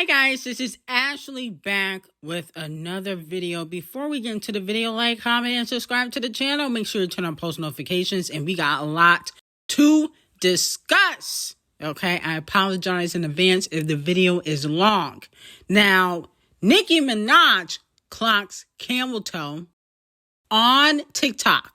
guys, this is Ashley back with another video. Before we get into the video, like, comment, and subscribe to the channel. Make sure you turn on post notifications, and we got a lot to discuss. Okay, I apologize in advance if the video is long. Now, Nicki Minaj clocks camel toe on TikTok,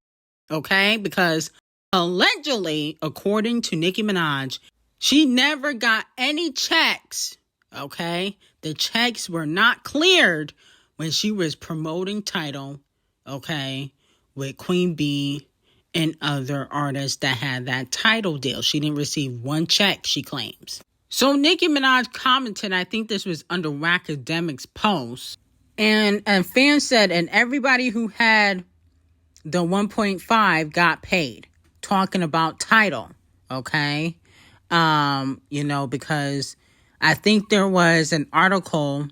okay? Because allegedly, according to Nicki Minaj, she never got any checks, okay? The checks were not cleared when she was promoting Tidal, okay, with Queen B and other artists that had that Tidal deal. She didn't receive one check, she claims. So Nicki Minaj commented, I think this was under Wacademic's post, and a fan said, and everybody who had the 1.5 got paid, talking about Tidal, okay? Because I think there was an article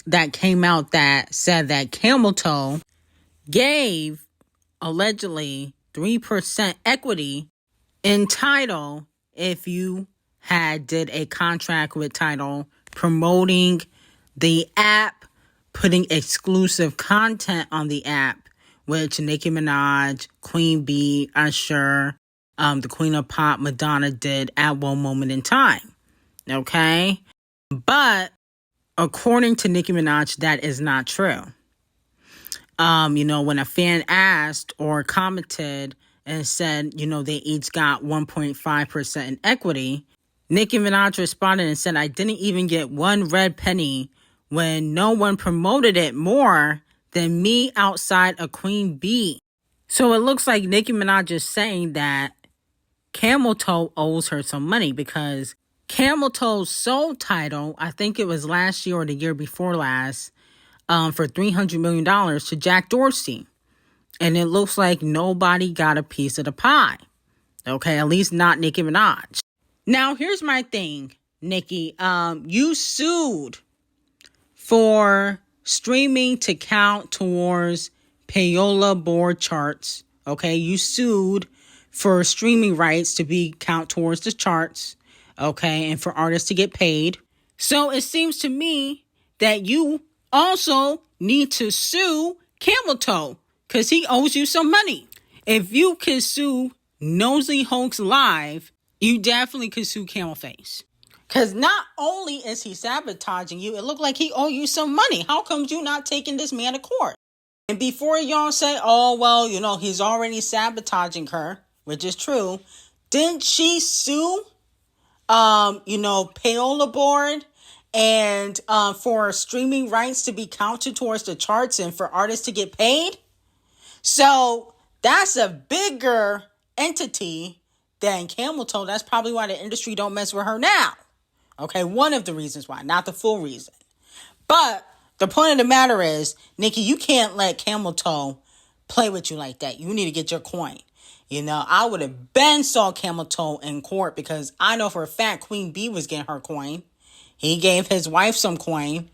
that came out that said that Camel Toe gave allegedly 3% equity in Tidal if you did a contract with Tidal promoting the app, putting exclusive content on the app, which Nicki Minaj, Queen B, Usher, the Queen of Pop, Madonna did at one moment in time. Okay? But according to Nicki Minaj, that is not true. When a fan asked or commented and said, they each got 1.5% in equity, Nicki Minaj responded and said, I didn't even get one red penny when no one promoted it more than me outside of Queen B. So it looks like Nicki Minaj is saying that Camel Toe owes her some money because Camel Toe sold Tidal, I think it was last year or the year before last, for $300 million to Jack Dorsey. And it looks like nobody got a piece of the pie. Okay, at least not Nicki Minaj. Now, here's my thing, Nicki. You sued for streaming to count towards payola board charts. Okay, you sued for streaming rights to count towards the charts. Okay, and for artists to get paid. So it seems to me that you also need to sue Camel Toe because he owes you some money. If you can sue Nosy Hoax Live, you definitely could sue Camel Face. Because not only is he sabotaging you, it looked like he owe you some money. How come you not taking this man to court? And before y'all say, oh, well, he's already sabotaging her, which is true, didn't she sue, Payola Board and for streaming rights to be counted towards the charts and for artists to get paid? So that's a bigger entity than Camel Toe. That's probably why the industry don't mess with her now. Okay, one of the reasons why, not the full reason. But the point of the matter is, Nicki, you can't let Camel Toe play with you like that. You need to get your coin. I would have been saw Camel Toe in court because I know for a fact Queen B was getting her coin. He gave his wife some coin,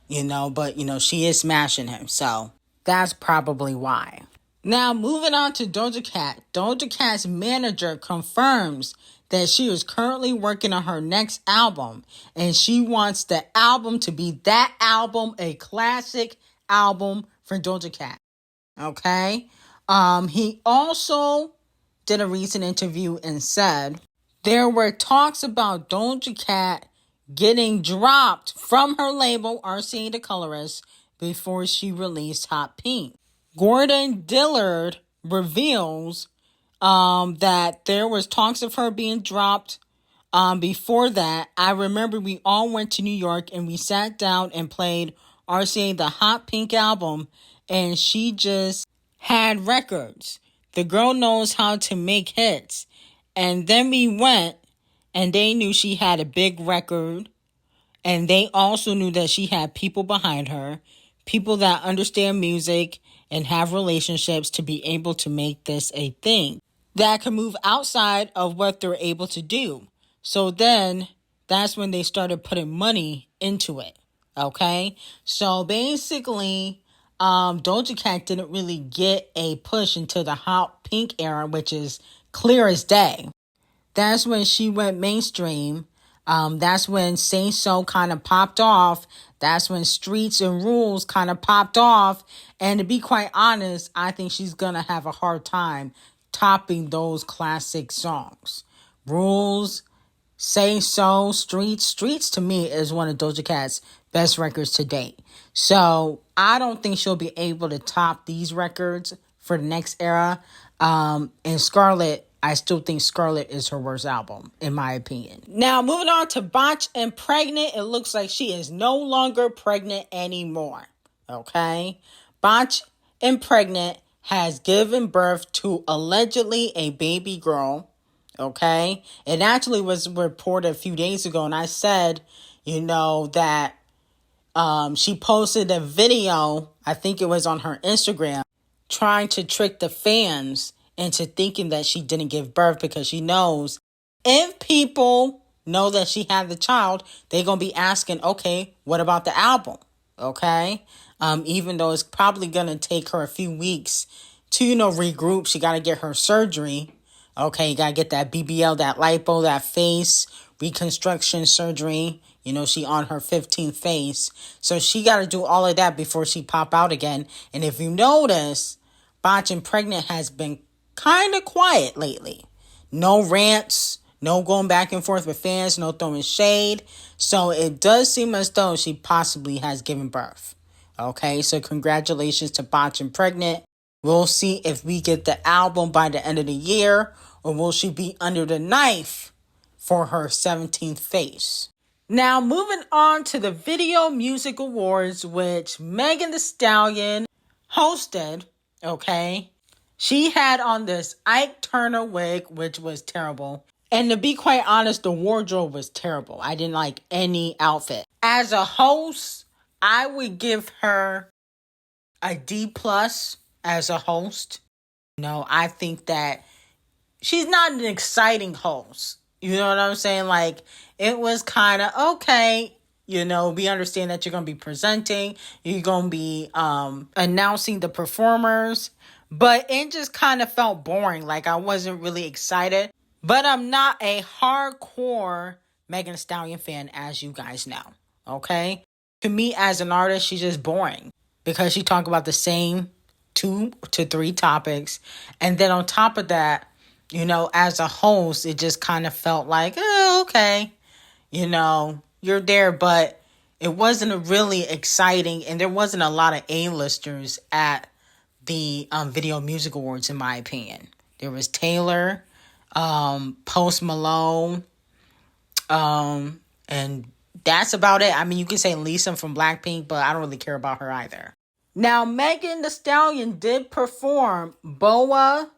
but, she is smashing him. So that's probably why. Now, moving on to Doja Cat. Doja Cat's manager confirms that she is currently working on her next album, and she wants the album to be that album, a classic album for Doja Cat. Okay? He also did a recent interview and said there were talks about Doja Cat getting dropped from her label, RCA The Colorist, before she released Hot Pink. Gordon Dillard reveals that there was talks of her being dropped. Before that, I remember we all went to New York and we sat down and played RCA the Hot Pink album, and she just had records. The girl knows how to make hits. And then we went and they knew she had a big record, and they also knew that she had people behind her, people that understand music and have relationships to be able to make this a thing that can move outside of what they're able to do. So then that's when they started putting money into it. Okay. So basically, Doja Cat didn't really get a push into the Hot Pink era, which is clear as day. That's when she went mainstream. That's when Say So kind of popped off. That's when Streets and Rules kind of popped off. And to be quite honest, I think she's going to have a hard time topping those classic songs. Rules, Say So, Streets. Streets to me is one of Doja Cat's best records to date. So I don't think she'll be able to top these records for the next era. And Scarlet, I still think Scarlet is her worst album, in my opinion. Now, moving on to Botch and Pregnant. It looks like she is no longer pregnant anymore. Okay? Botch and Pregnant has given birth to allegedly a baby girl. Okay? It actually was reported a few days ago, and I said, that she posted a video, I think it was on her Instagram, trying to trick the fans into thinking that she didn't give birth, because she knows if people know that she had the child, they're going to be asking, okay, what about the album? Okay? Even though it's probably going to take her a few weeks to, regroup. She got to get her surgery. Okay, you got to get that BBL, that lipo, that face reconstruction surgery. She on her 15th face. So she got to do all of that before she pop out again. And if you notice, Botch and Pregnant has been kind of quiet lately. No rants, no going back and forth with fans, no throwing shade. So it does seem as though she possibly has given birth. Okay, so congratulations to Botch and Pregnant. We'll see if we get the album by the end of the year, or will she be under the knife for her 17th face. Now, moving on to the Video Music Awards, which Megan Thee Stallion hosted, okay? She had on this Ike Turner wig, which was terrible. And to be quite honest, the wardrobe was terrible. I didn't like any outfit. As a host, I would give her a D+ as a host. I think that she's not an exciting host. You know what I'm saying? Like, it was kind of okay. We understand that you're going to be presenting. You're going to be announcing the performers. But it just kind of felt boring. Like, I wasn't really excited. But I'm not a hardcore Megan Thee Stallion fan, as you guys know. Okay? To me, as an artist, she's just boring. Because she talked about the same 2 to 3 topics. And then on top of that, as a host, it just kind of felt like, oh, okay. You're there, but it wasn't really exciting. And there wasn't a lot of A-listers at the Video Music Awards, in my opinion. There was Taylor, Post Malone, and that's about it. I mean, you can say Lisa from Blackpink, but I don't really care about her either. Now, Megan Thee Stallion did perform Boa,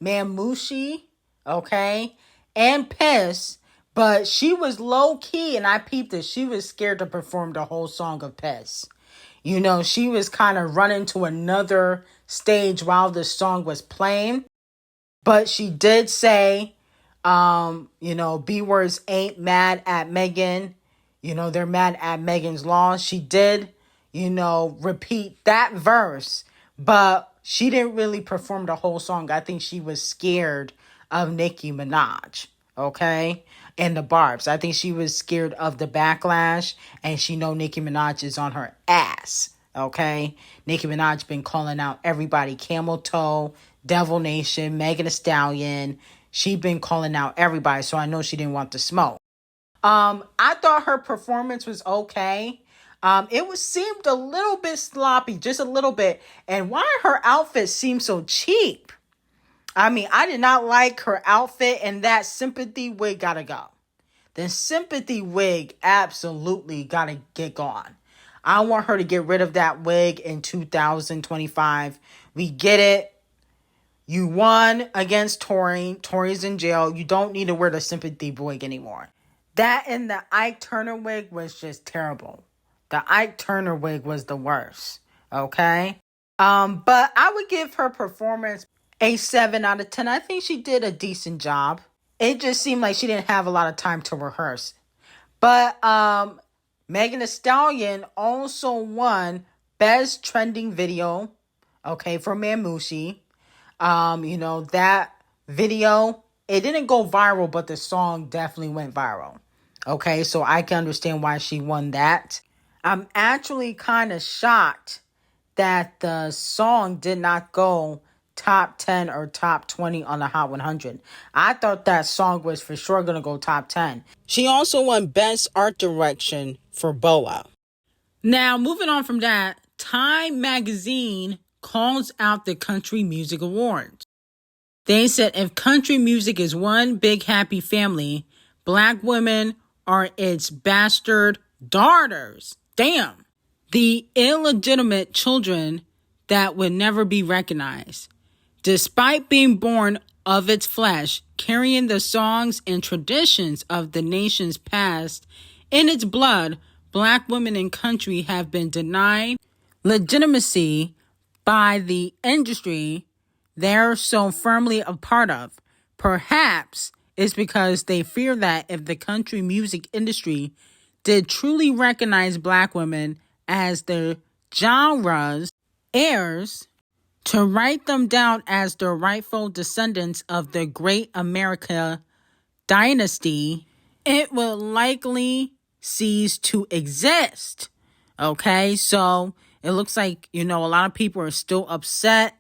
Mamushi, okay, and Piss, but she was low-key, and I peeped it. She was scared to perform the whole song of Piss. She was kind of running to another stage while the song was playing. But she did say, B-words ain't mad at Megan. They're mad at Megan's loss. She did, repeat that verse. But she didn't really perform the whole song. I think she was scared of Ckiminaj, okay? And the barbs. I think she was scared of the backlash. And she know Ckiminaj is on her ass, okay? Ckiminaj been calling out everybody. Camel Toe, Devil Nation, Megan Thee Stallion. She been calling out everybody. So I know she didn't want the smoke. I thought her performance was okay. It seemed a little bit sloppy, just a little bit. And why her outfit seemed so cheap? I mean, I did not like her outfit, and that sympathy wig gotta go. The sympathy wig absolutely gotta get gone. I want her to get rid of that wig in 2025. We get it. You won against Tory. Tory's in jail. You don't need to wear the sympathy wig anymore. That and the Ike Turner wig was just terrible. The Ike Turner wig was the worst. Okay? But I would give her performance a 7 out of 10. I think she did a decent job. It just seemed like she didn't have a lot of time to rehearse. But Megan Thee Stallion also won Best Trending Video, okay, for Mamushi. That video, it didn't go viral, but the song definitely went viral. Okay, so I can understand why she won that. I'm actually kind of shocked that the song did not go top 10 or top 20 on the Hot 100. I thought that song was for sure going to go top 10. She also won Best Art Direction for BoA. Now, moving on from that, Time Magazine calls out the Country Music Awards. They said if country music is one big happy family, Black women are its bastard daughters. Damn. The illegitimate children that would never be recognized. Despite being born of its flesh, carrying the songs and traditions of the nation's past in its blood, Black women in country have been denied legitimacy by the industry they're so firmly a part of. Perhaps it's because they fear that if the country music industry did truly recognize Black women as the genre's heirs, to write them down as the rightful descendants of the great America dynasty, it will likely cease to exist. Okay, so it looks like, a lot of people are still upset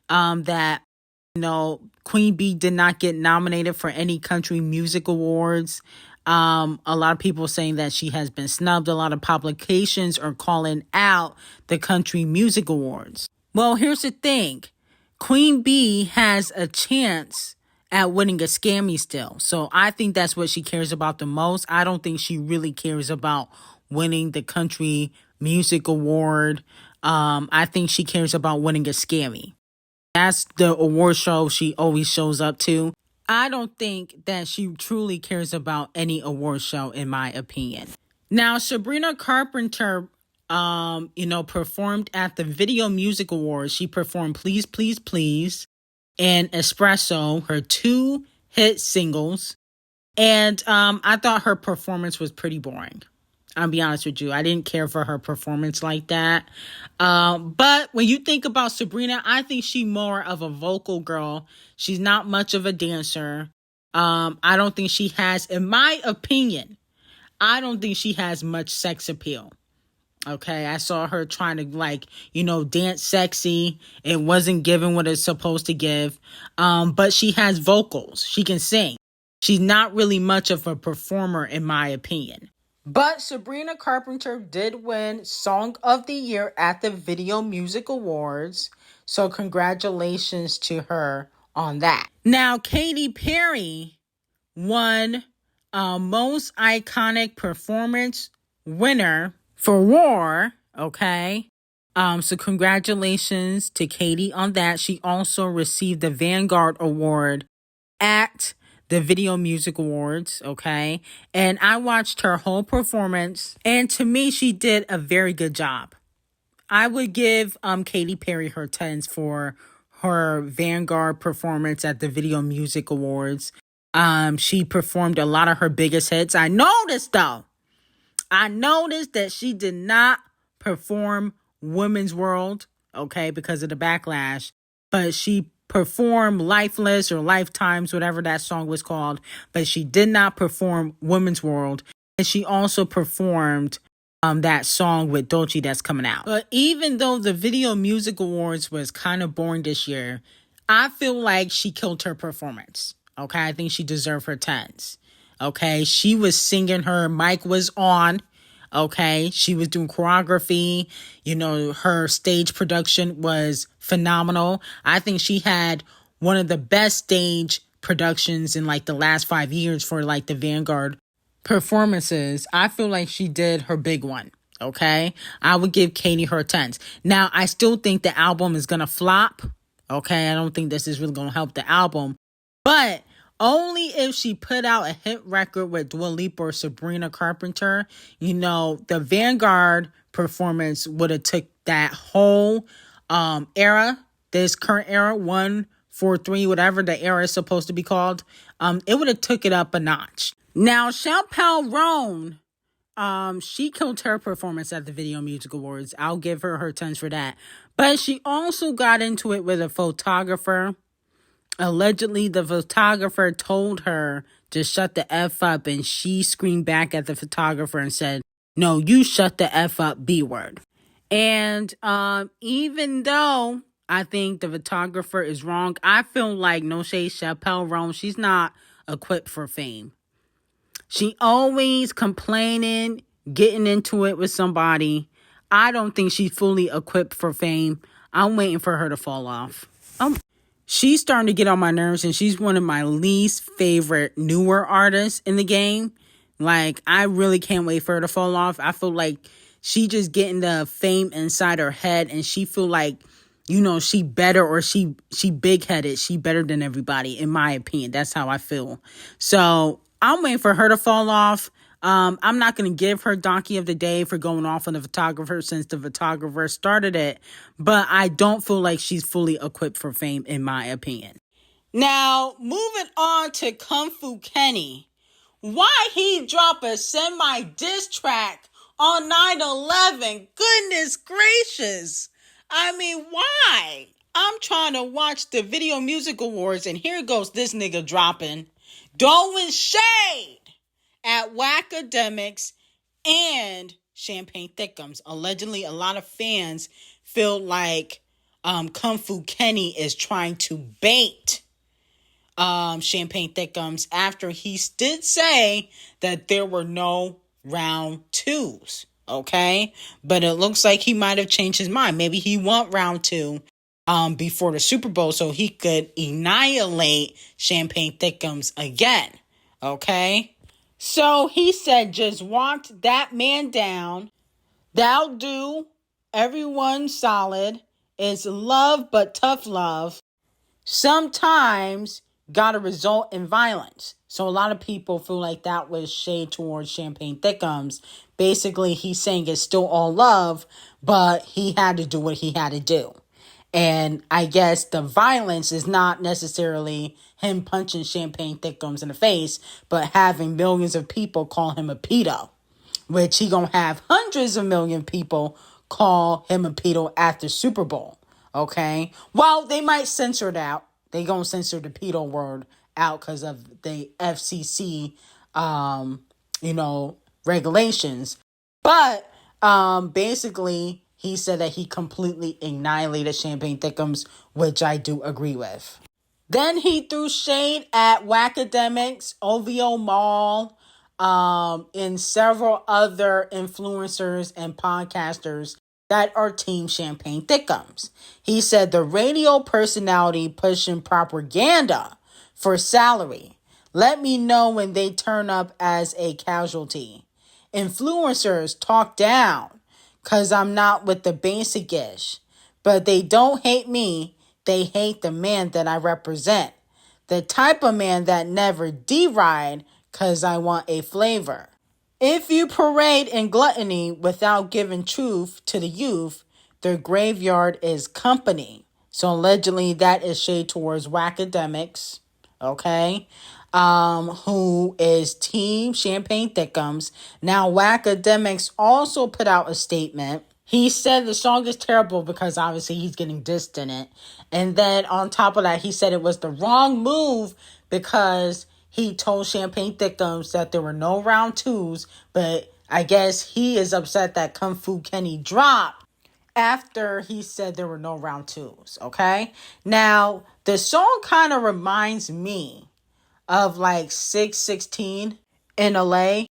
that, Queen Bee did not get nominated for any country music awards. A lot of people saying that she has been snubbed. A lot of publications are calling out the country music awards. Well, here's the thing. Queen Bee has a chance at winning a Scammy still. So I think that's what she cares about the most. I don't think she really cares about winning the country music award. I think she cares about winning a Scammy. That's the award show she always shows up to. I don't think that she truly cares about any award show, in my opinion. Now, Sabrina Carpenter, performed at the Video Music Awards. She performed Please, Please, Please and Espresso, her 2 hit singles. And I thought her performance was pretty boring. I'll be honest with you. I didn't care for her performance like that. But when you think about Sabrina, I think she's more of a vocal girl. She's not much of a dancer. I don't think she has, in my opinion, I don't think she has much sex appeal. Okay, I saw her trying to dance sexy. It wasn't giving what it's supposed to give. But she has vocals. She can sing. She's not really much of a performer, in my opinion. But Sabrina Carpenter did win Song of the Year at the Video Music Awards. So congratulations to her on that. Now, Katy Perry won Most Iconic Performance winner for War. Okay. So congratulations to Katy on that. She also received the Vanguard Award at the Video Music Awards, okay? And I watched her whole performance, and to me, she did a very good job. I would give Katy Perry her 10s for her Vanguard performance at the Video Music Awards. She performed a lot of her biggest hits. I noticed that she did not perform Women's World, okay, because of the backlash, but she perform Lifeless or Lifetimes, whatever that song was called, but she did not perform Women's World. And she also performed that song with Doja that's coming out. But even though the Video Music Awards was kind of boring this year, I feel like she killed her performance. Okay, I think she deserved her 10s. Okay, she was singing, her mic was on. Okay, she was doing choreography. Her stage production was phenomenal. I think she had one of the best stage productions in the last 5 years for the Vanguard performances. I feel like she did her big one. Okay, I would give Katy her 10s. Now, I still think the album is going to flop. Okay, I don't think this is really going to help the album. But only if she put out a hit record with Dua Lipa or Sabrina Carpenter, the Vanguard performance would have took that whole era, this current era, 143, whatever the era is supposed to be called, it would have took it up a notch. Now, Chappell Roan, she killed her performance at the Video Music Awards. I'll give her 10s for that. But she also got into it with a photographer. Allegedly, the photographer told her to shut the F up, and she screamed back at the photographer and said, "No, you shut the F up, B word." And even though I think the photographer is wrong, I feel like, no shade, Chappell Roan, she's not equipped for fame. She always complaining, getting into it with somebody. I don't think she's fully equipped for fame. I'm waiting for her to fall off. She's starting to get on my nerves, and she's one of my least favorite newer artists in the game. Like, I really can't wait for her to fall off. I feel like she just getting the fame inside her head, and she feel like, she better, or she big-headed. She better than everybody, in my opinion. That's how I feel. So I'm waiting for her to fall off. I'm not going to give her Donkey of the Day for going off on the photographer, since the photographer started it. But I don't feel like she's fully equipped for fame, in my opinion. Now, moving on to Kung Fu Kenny. Why he drop a semi-diss track on 9/11? Goodness gracious. I mean, why? I'm trying to watch the Video Music Awards, and here goes this nigga dropping, throwing shade at Whackademics and Champagne Thickums. Allegedly, a lot of fans feel like Kung Fu Kenny is trying to bait Champagne Thickums after he did say that there were no round twos. Okay? But it looks like he might have changed his mind. Maybe he want round two before the Super Bowl so he could annihilate Champagne Thickums again. Okay? So he said, just walk that man down. Thou do everyone solid. It's love, but tough love. Sometimes gotta result in violence. So a lot of people feel like that was shade towards Champagne Thickums. Basically, he's saying it's still all love, but he had to do what he had to do. And I guess the violence is not necessarily him punching Champagne Thickums in the face, but having millions of people call him a pedo, which he gonna have hundreds of million people call him a pedo after Super Bowl. Okay? Well, they might censor it out. They gonna censor the pedo word out because of the FCC, regulations. But basically, he said that he completely annihilated Champagne Thickums, which I do agree with. Then he threw shade at Whackademics, OVO Mall, and several other influencers and podcasters that are Team Champagne Thickums. He said the radio personality pushing propaganda for salary. Let me know when they turn up as a casualty. Influencers talk down because I'm not with the basic-ish. But they don't hate me. They hate the man that I represent. The type of man that never deride because I want a flavor. If you parade in gluttony without giving truth to the youth, their graveyard is company. So allegedly that is shade towards Whackademics, okay? Who is Team Champagne Thickums. Now Whackademics also put out a statement. He said the song is terrible because obviously he's getting dissed in it. And then on top of that, he said it was the wrong move because he told Champagne Thickums that there were no round twos, but I guess he is upset that Kung Fu Kenny dropped after he said there were no round twos, okay? Now, the song kind of reminds me of like 616 in LA.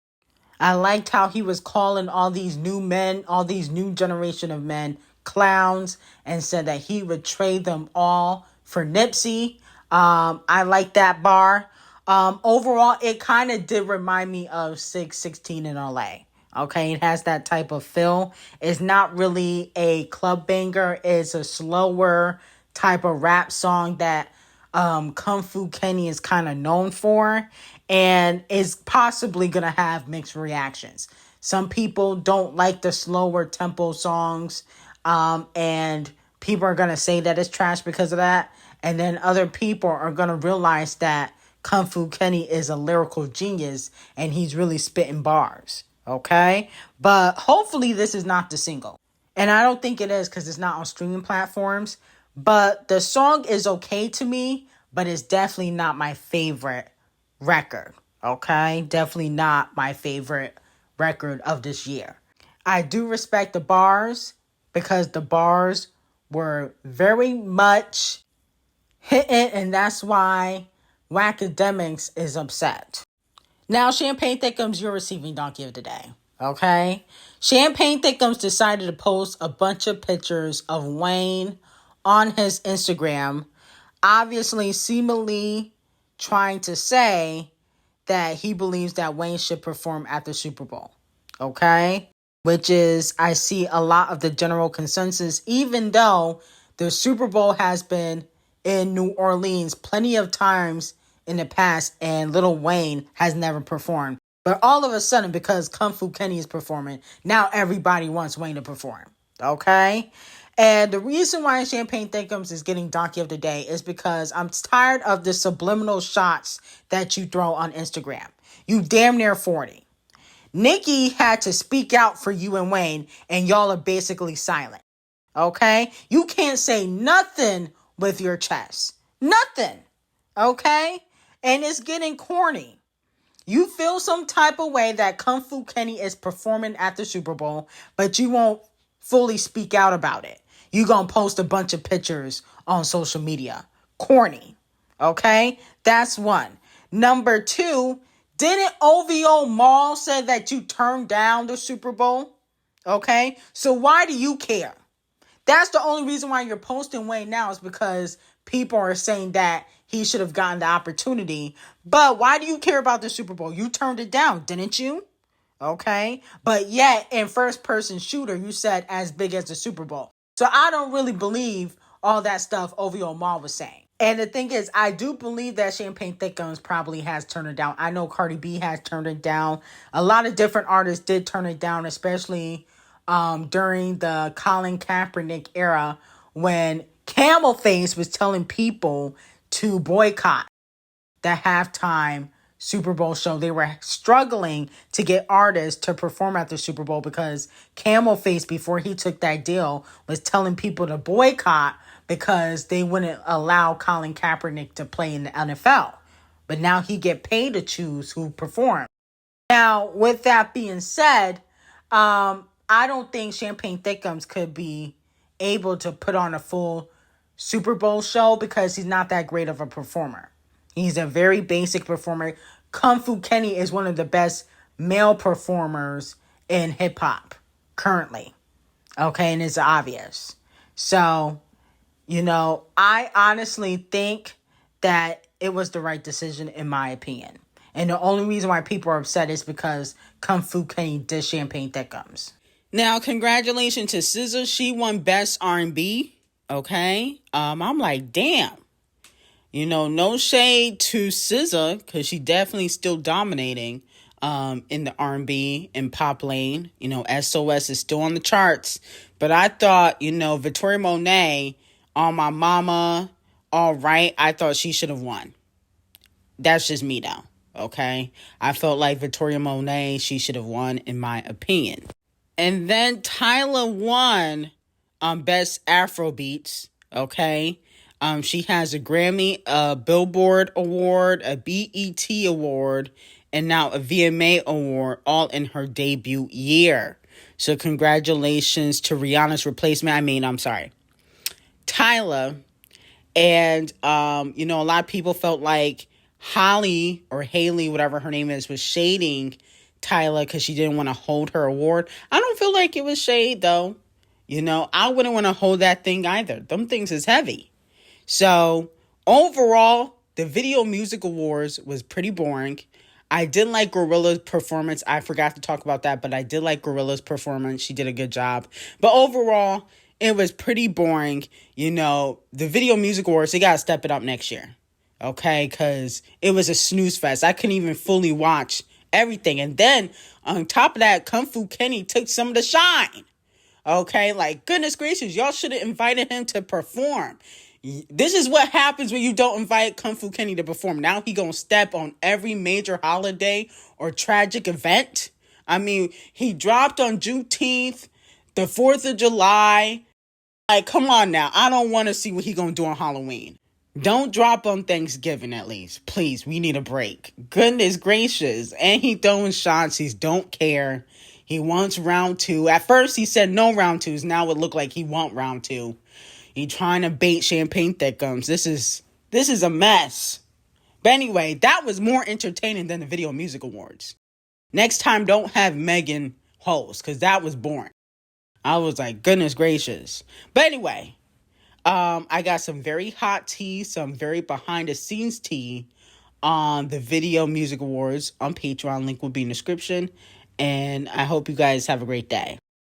I liked how he was calling all these new men, all these new generation of men, clowns, and said that he would trade them all for Nipsey. I like that bar. Overall, it kind of did remind me of 616 in LA. Okay, it has that type of feel. It's not really a club banger. It's a slower type of rap song that Kung Fu Kenny is kind of known for, and is possibly going to have mixed reactions. Some people don't like the slower tempo songs, and people are going to say that it's trash because of that. And then other people are going to realize that Kung Fu Kenny is a lyrical genius and he's really spitting bars. Okay? But hopefully this is not the single. And I don't think it is because it's not on streaming platforms. But the song is okay to me. but it's definitely not my favorite record. Okay? Definitely not my favorite record of this year. I do respect the bars because the bars were very much hitting, and that's why Wacademics is upset. Now, Champagne Thickums, you're receiving Donkey of the Day. Okay? Champagne Thickums decided to post a bunch of pictures of Wayne on his Instagram, obviously seemingly trying to say that he believes that Wayne should perform at the Super Bowl. Okay? Which is, I see a lot of the general consensus, even though the Super Bowl has been in New Orleans plenty of times in the past and Lil Wayne has never performed. But all of a sudden, because Kung Fu Kenny is performing, now everybody wants Wayne to perform. Okay? And the reason why Champagne Thickums is getting Donkey of the Day is because I'm tired of the subliminal shots that you throw on Instagram. You damn near 40. Nicki had to speak out for you and Wayne, and y'all are basically silent. Okay? You can't say nothing with your chest. Nothing. Okay? And it's getting corny. You feel some type of way that Kung Fu Kenny is performing at the Super Bowl, but you won't fully speak out about it. You gonna post a bunch of pictures on social media. Corny. Okay? That's one. Number two, didn't OVO Mall say that you turned down the Super Bowl? Okay? So why do you care? That's the only reason why you're posting Wayne now, is because people are saying that he should have gotten the opportunity. But why do you care about the Super Bowl? You turned it down, didn't you? Okay? But yet, in first person shooter, you said as big as the Super Bowl. So I don't really believe all that stuff OVO Mall was saying. And the thing is, I do believe that Champagne Thickums probably has turned it down. I know Cardi B has turned it down. A lot of different artists did turn it down, especially during the Colin Kaepernick era, when Camel Face was telling people to boycott the halftime Super Bowl show. They were struggling to get artists to perform at the Super Bowl because Camel Face, before he took that deal, was telling people to boycott because they wouldn't allow Colin Kaepernick to play in the NFL. But now he get paid to choose who perform. Now, with that being said, I don't think Champagne Thickums could be able to put on a full Super Bowl show because he's not that great of a performer. He's a very basic performer. Kung Fu Kenny is one of the best male performers in hip hop currently. Okay, and it's obvious. So, I honestly think that it was the right decision in my opinion. And the only reason why people are upset is because Kung Fu Kenny did Champagne Thickums. Now, congratulations to SZA. She won Best R&B. Okay. I'm like, damn. No shade to SZA, because she definitely still dominating in the R&B and pop lane. SOS is still on the charts. But I thought, Victoria Monet, On My Mama, All Right, I thought she should have won. That's just me, though. Okay. I felt like Victoria Monet, she should have won, in my opinion. And then Tyla won Best Afrobeats, okay? She has a Grammy, a Billboard Award, a BET Award, and now a VMA Award, all in her debut year. So congratulations to Rihanna's replacement. Tyla. And, a lot of people felt like Holly, or Haley, whatever her name is, was shading Tyla because she didn't want to hold her award. I don't feel like it was shade, though. I wouldn't want to hold that thing either. Them things is heavy. So, overall, the Video Music Awards was pretty boring. I did like Gorilla's performance. I forgot to talk about that, but I did like Gorilla's performance. She did a good job. But overall, it was pretty boring. The Video Music Awards, they got to step it up next year. Okay? Because it was a snooze fest. I couldn't even fully watch everything. And then, on top of that, Kung Fu Kenny took some of the shine. Okay? Like, goodness gracious, y'all should have invited him to perform. This is what happens when you don't invite Kung Fu Kenny to perform. Now he gonna step on every major holiday or tragic event. He dropped on Juneteenth, the 4th of July. Like, come on now. I don't want to see what he gonna do on Halloween. Don't drop on Thanksgiving at least. Please, we need a break. Goodness gracious. And he throwing shots. He don't care. He wants round 2. At first he said no round 2s. Now it looked like he want round 2. He trying to bait champagne thickums. This is a mess. But anyway, that was more entertaining than the Video Music Awards. Next time, don't have Megan host, because that was boring. I was like, goodness gracious. But anyway, I got some very hot tea, some very behind-the-scenes tea on the Video Music Awards on Patreon. Link will be in the description. And I hope you guys have a great day.